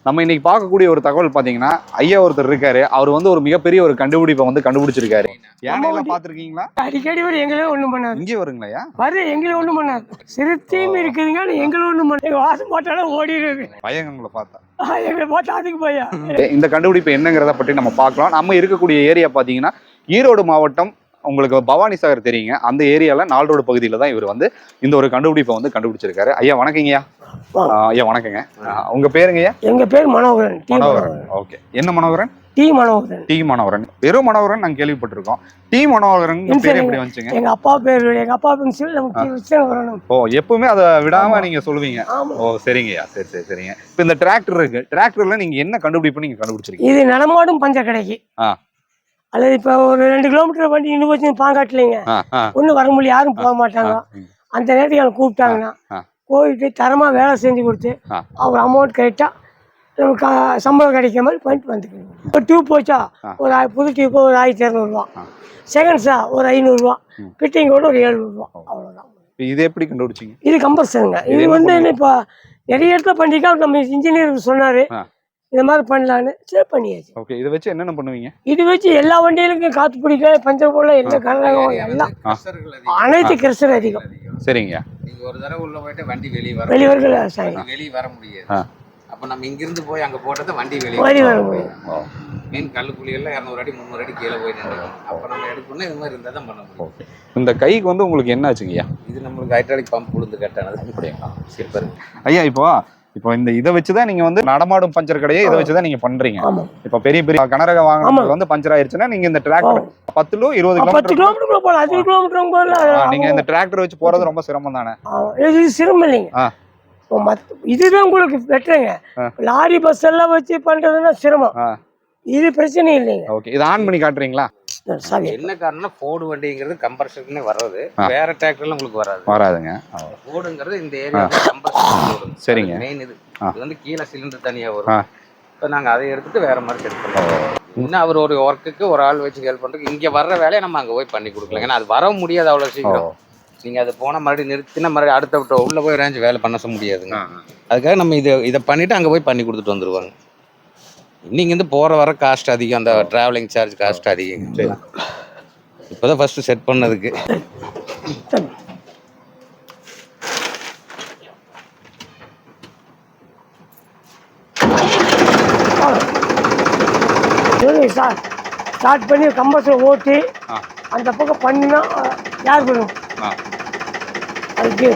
நம்ம இன்னைக்கு பார்க்கக்கூடிய ஒரு தகவல் பாத்தீங்கன்னா, ஐயா ஒருத்தர் இருக்காரு. அவர் வந்து ஒரு மிகப்பெரிய ஒரு கண்டுபிடிப்பை வந்து கண்டுபிடிச்சிருக்காரு. யானையெல்லாம் பாத்துருக்கீங்களா? அடிக்கடி வரும், எங்களே ஒண்ணும் பண்ணாது. இங்கே வருங்களா? வருது, எங்களே ஒண்ணும் பண்ணாது. சிறுத்தையும் இருக்குதுங்க, எங்களும் ஒண்ணும் பண்ணாது. வாசம் போட்டாலும் ஓடிடுது. பயம் உங்களை பார்த்தா? எங்களை பார்த்தா அதுக்கு பயம். இந்த கண்டுபிடிப்பு என்னங்கிறத பற்றி நம்ம பார்க்கலாம். நம்ம இருக்கக்கூடிய ஏரியா பாத்தீங்கன்னா ஈரோடு மாவட்டம். உங்களுக்கு பவானி சாகர் தெரியுங்க, அந்த ஏரியால 4 ரோடு பகுதியில தான் இவர் வந்து இந்த ஒரு கண்டுபிடிப்பை வந்து கண்டுபிடிச்சிருக்காரு. ஐயா வணக்கங்கய்யா. ஐயா வணக்கங்க. உங்க பேருங்கய்யா? எங்க பேர் மனோகரன். மனோகரன். ஓகே. என்ன மனோகரன்? டி மனோகரன். டி மனோகரன். வெறும் மனோகரன் நாங்க கேள்விப்பட்டிருக்கோம். டி மனோகரன் பேர் எப்படி வந்துச்சுங்க? எங்க அப்பா பேர், எங்க அப்பா பென்சில் நமக்கு வரணும். ஓ, எப்பவுமே அதை விடாம நீங்க சொல்லுவீங்க. ஓ சரிங்கய்யா, சரி சரி சரிங்க. இப்போ இந்த டிராக்டர் இருக்கு, டிராக்டர்ல நீங்க என்ன கண்டுபிடிப்பு நீங்க கண்டுபிடிச்சிருக்கீங்க? இது நடமாடும் பஞ்ச கடைக்கு. அல்லது இப்ப ஒரு 2 கிலோமீட்டர் வண்டி இன்னும் போச்சு பாங்காட்டலைங்க, ஒன்றும் வர முடியல, யாரும் போக மாட்டாங்க. அந்த நேரத்துக்கு அவங்க கூப்பிட்டாங்கன்னா போயிட்டு தரமா வேலை செஞ்சு கொடுத்து அவங்க அமௌண்ட் கேட்டா நமக்கு சம்பளம் கிடைக்கிற மாதிரி பண்ணிட்டு வந்துக்கணும். இப்போ டியூப் போச்சா ஒரு புது டியூப் ஒரு 1200 ரூபா, செகண்ட்ஸா ஒரு 500 ரூபா, ஃபிட்டிங் கூட ஒரு 700 ரூபா, அவ்வளோதான். இது எப்படி கண்டுபிடிச்சிங்க? இது கம்பல்சரிங்க. இது வந்து இப்போ நிறைய இடத்துல பண்ணிக்கா, நம்ம இன்ஜினியர் சொன்னாரு இந்த மாதிரி பண்ணலான்னு, சரி பண்ணியாச்சு. ஓகே. இதை வச்சு என்னென்ன பண்ணுவீங்க? இது வச்சு எல்லா வண்டிகளுக்கும் காத்து பிடிக்க, பஞ்சர் போல, எல்லா கரகம் எல்லாம் அனைத்து கிரஷர் அதிகம். சரிங்க. நீங்க ஒரு தடவை உள்ள போயிட்டு வண்டி வெளியே வர முடியாது. அப்ப நம்ம இங்கிருந்து போய் அங்க போட்டத வண்டி வெளியே வர முடியும். மீன் கல்லுக்குழி எல்லாம் 200 அடி 300 அடி கீழே போய் நின்று அப்ப நம்ம எடுக்கணும். இது மாதிரி இருந்தா தான் பண்ண முடியும். இந்த கைக்கு வந்து உங்களுக்கு என்ன ஆச்சுங்கய்யா? இது நம்மளுக்கு ஹைட்ராலிக் பம்ப் உளுந்து கட்டானது. அப்படிங்களா? சரி பாருங்க ஐயா. இப்போ இந்த இதை வச்சுதான் நீங்க வந்து நடமாடும் பஞ்சர் கடையை இதை வச்சுதான் நீங்க பண்றீங்க. இப்ப பெரிய பெரிய கனரக வாகனம் வந்து பஞ்சர் ஆயிருச்சுன்னா நீங்க இந்த டிராக்டர் 10 to 20 கிலோமீட்டர் நீங்க இந்த டிராக்டர் வச்சு போறது ரொம்ப சிரமம் தானே? சிரமம் இல்லைங்க, இதுதான் உங்களுக்கு பெட்டருங்க. லாரி பஸ் எல்லாம் வச்சு பண்றதுன்னா சிரமம், இது பிரச்சனை இல்லைங்க. ஓகே. இதை ஆன் பண்ணி காட்டுறீங்களா? என்ன காரணம்னா ஃபோர்டு வண்டிங்கிறது கம்பர்ஷனுக்குனே வர்றது, வேற டிராக்டர்ல உங்களுக்கு வராதுங்க. ஃபோர்டுங்கிறது இந்த ஏரியா கம்பர்ஷன். சரிங்க. மெயின் இது வந்து கீழே சிலிண்டர் தனியா வரும். இப்போ நாங்கள் அதை எடுத்துட்டு வேற மாதிரி செட் பண்ணுவோம். இன்னும் அவர் ஒரு ஒர்க்குக்கு ஒரு ஆள் வச்சு ஹெல்ப் பண்றதுக்கு இங்க வர்ற வேலையை நம்ம அங்க போய் பண்ணி கொடுக்கலாம். ஏன்னா அது வர முடியாது அவ்வளவு சீக்கிரம். நீங்க அது போன மறுபடியும் நிறுத்தினா மறுபடியும் அடுத்த விட்ட உள்ள போய் ரேஞ்சு வேலை பண்ண முடியாதுங்க. அதுக்காக நம்ம இதை பண்ணிட்டு அங்க போய் பண்ணி கொடுத்துட்டு வந்துருவாங்க. இன்னைக்கு வந்து போற வர காஸ்ட் அதிகம், அந்த டிராவலிங் சார்ஜ் காஸ்ட் அதிகம். இப்போதான் ஃபர்ஸ்ட் செட் பண்ணதுக்கு. ஸ்டார்ட் பண்ணி கம்பர்சர் ஓட்டி அந்த பக்கம் பண்ணினா யார் பண்ணும் அதுக்கு.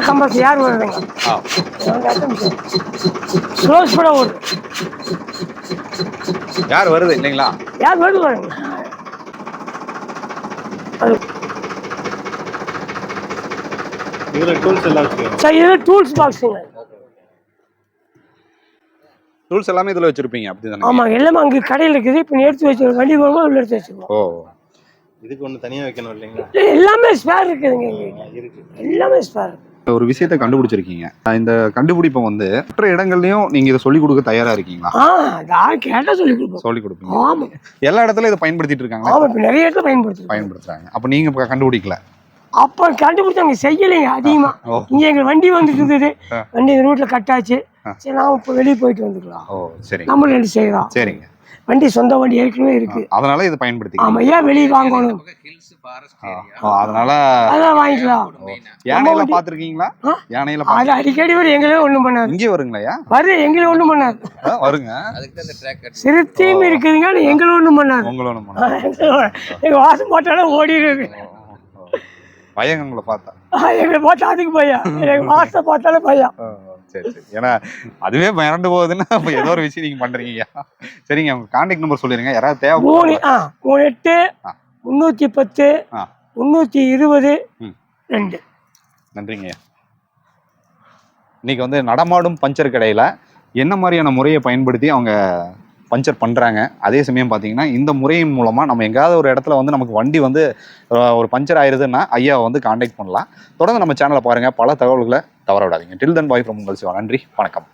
கம்பர்சர் யார் வருதுங்க, க்ளோஸ் கூட ஓடு யார் வருது இல்லைங்களா? யார் வருது பாருங்க. டூல்ஸ் பாக்ஸுங்க. டூல்ஸ் எல்லாமே இதுல வச்சிருப்பீங்க அப்படிதானே? ஆமா, எல்லாமே அங்க கடையில் இருக்குது. இப்போ எடுத்து வச்சிருக்கோம், வண்டி போகும்போது உள்ள எடுத்து வச்சிருக்கோம். ஓ, இதுக்கு ஒன்று தனியாக வைக்கணும் இல்லைங்களா? எல்லாமே ஸ்பேர் இருக்குதுங்க, எல்லாமே ஸ்பேர். ஒரு விஷயத்தை கண்டுபிடிச்சிருக்கீங்க. இந்த கண்டுபிடிப்பை வந்து மற்ற இடங்கள்லயும் நீங்க இதை சொல்லிக் கொடுக்க தயாரா இருக்கீங்களா? கேட்டா சொல்லி கொடுப்போம். ஆமா, எல்லா இடத்துலயும் இதை பயன்படுத்திட்டு இருக்காங்க. ஆமா, இப்ப நிறைய இடத்துல பயன்படுத்துறாங்க. அப்ப நீங்க கண்டுபிடிக்கல? அப்ப கண்டுபிடிச்சாங்க, செய்யலைங்க அதிகமா. இங்க எங்க வண்டி வந்துட்டு இருந்தது, வண்டி இந்த ரூட்ல கட்டாச்சு. சரி, நான் இப்ப வெளியே போயிட்டு வந்துக்கலாம். ஓ சரி, நம்ம ரெண்டு செய்யறோம். சரிங்க. வண்டி சொந்த வண்டி ஏற்கனவே இருக்கு, அதனால இதை பயன்படுத்தி. ஆமா, ஏன் வெளியே வாங்கணும்? அதனால அதான் வாங்கிக்கலாம். யானையெல்லாம் பாத்துருக்கீங்களா? யானையில அது அடிக்கடி வரும், எங்களே ஒண்ணும் பண்ணாது. இங்கே வருங்களா? வருது, எங்களே ஒண்ணும் பண்ணாது. வருங்க. சிறுத்தையும் இருக்குதுங்க, எங்களை ஒண்ணும் பண்ணாது. உங்களை ஒண்ணும் பண்ணாது. எங்க வாசம் போட்டாலும் ஓடிடுது. பயம் உங்களை பார்த்தா? எங்களை பார்த்தா அதுக்கு பயம், எங்க வாசம் பார்த்தாலும் பயம். சரி சரி. ஏன்னா அதுவே மிரண்டு போகுதுன்னா அப்ப ஏதோ ஒரு விஷயம் நீங்க பண்றீங்க. சரிங்க, உங்க கான்டாக்ட் நம்பர் சொல்லிருங்க, யாராவது தேவை. 38 310 320 2. நன்றிங்க. இன்னைக்கு வந்து நடமாடும் பஞ்சர் கடையில என்ன மாதிரியான முறையை பயன்படுத்தி அவங்க பஞ்சர் பண்ணுறாங்க. அதே சமயம் பார்த்தீங்கன்னா இந்த முறையின் மூலமாக நம்ம எங்கேயாவது ஒரு இடத்துல வந்து நமக்கு வண்டி வந்து ஒரு பஞ்சர் ஆயிடுதுன்னா ஐயாவை வந்து கான்டாக்ட் பண்ணலாம். தொடர்ந்து நம்ம சேனலை பாருங்கள், பல தகவல்களை தவற விடாதீங்க. டில் தென் பாய் ஃப்ரம் உங்கள் சிவா. நன்றி, வணக்கம்.